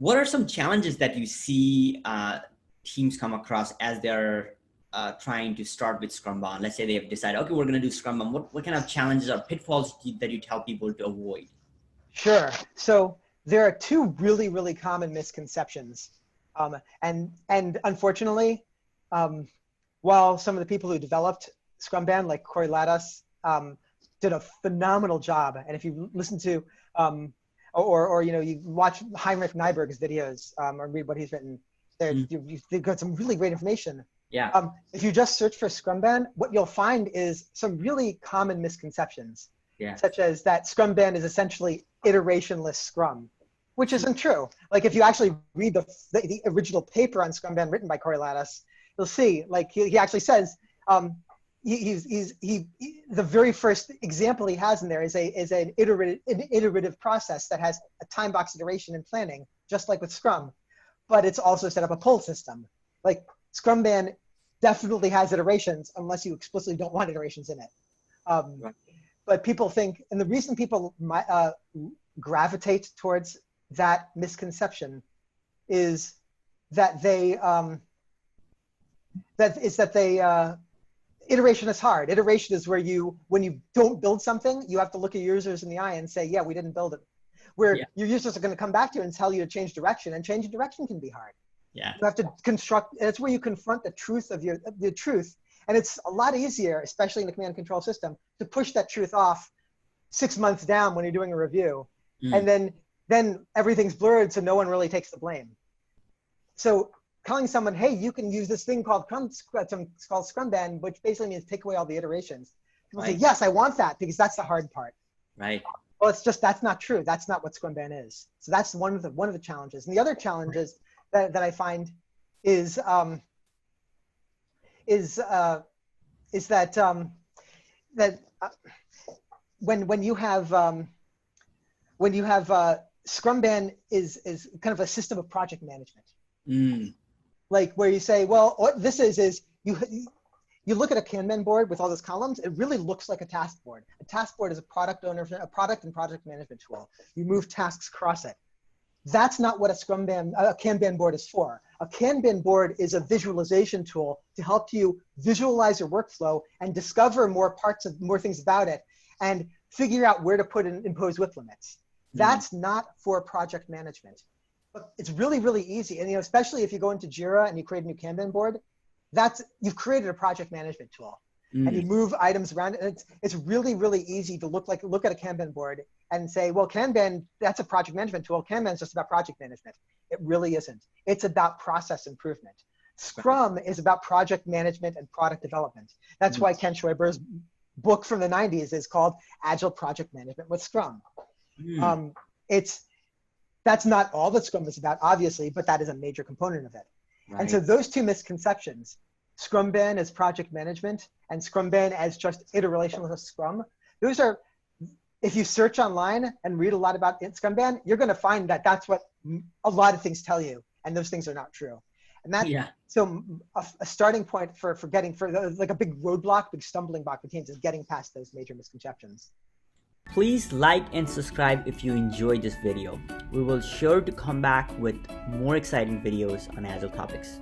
What are some challenges that you see teams come across as they're trying to start with Scrumban? Let's say they have decided, okay, we're going to do Scrumban. What kind of challenges or pitfalls that you tell people to avoid? Sure. So there are two really, really common misconceptions. And unfortunately, while some of the people who developed Scrumban, like Corey Lattis, did a phenomenal job. And if you listen to, you watch Heinrich Nyberg's videos or read what he's written, you've got some really great information. Yeah. If you just search for Scrumban, what you'll find is some really common misconceptions, such as that Scrumban is essentially iterationless Scrum, which isn't true. Like if you actually read the original paper on Scrumban written by Corey Lattis, you'll see, like he actually says, the very first example he has in there is an iterative process that has a time box iteration and planning, just like with Scrum, but it's also set up a pull system. Like Scrumban definitely has iterations unless you explicitly don't want iterations in it. Right. But people think, and the reason people gravitate towards that misconception is that iteration is hard. Iteration is where when you don't build something, you have to look at your users in the eye and say, yeah, we didn't build it. Where your users are going to come back to you and tell you to change direction, and changing direction can be hard. Yeah. You have to construct, and it's where you confront the truth of the truth. And it's a lot easier, especially in the command and control system, to push that truth off 6 months down when you're doing a review. And then everything's blurred, so no one really takes the blame. So telling someone, hey, you can use this thing called Scrumban, which basically means take away all the iterations. People say, yes, I want that, because that's the hard part. Right. Well, it's just, that's not true. That's not what Scrumban is. So that's one of the challenges. And the other challenges that I find is that when you have Scrumban is kind of a system of project management. Like where you say, well, what this is you look at a Kanban board with all those columns, it really looks like a task board. A task board is a product and project management tool. You move tasks across it. That's not what a Kanban board is for. A Kanban board is a visualization tool to help you visualize your workflow and discover more things about it and figure out where to impose width limits. That's not for project management. But it's really, really easy. And especially if you go into Jira and you create a new Kanban board, you've created a project management tool. And you move items around. And it's really, really easy to look at a Kanban board and say, well, Kanban, that's a project management tool. Kanban is just about project management. It really isn't. It's about process improvement. Scrum is about project management and product development. That's why Ken Schwaber's book from the 90s is called Agile Project Management with Scrum. That's not all that Scrum is about, obviously, but that is a major component of it. Right. And so those two misconceptions, Scrumban as project management and Scrumban as just iterationless Scrum, those are, if you search online and read a lot about Scrumban, you're going to find that that's what a lot of things tell you, and those things are not true. And that, so a starting point for like a big roadblock, big stumbling block for teams is getting past those major misconceptions. Please like and subscribe if you enjoyed this video. We will sure to come back with more exciting videos on Agile topics.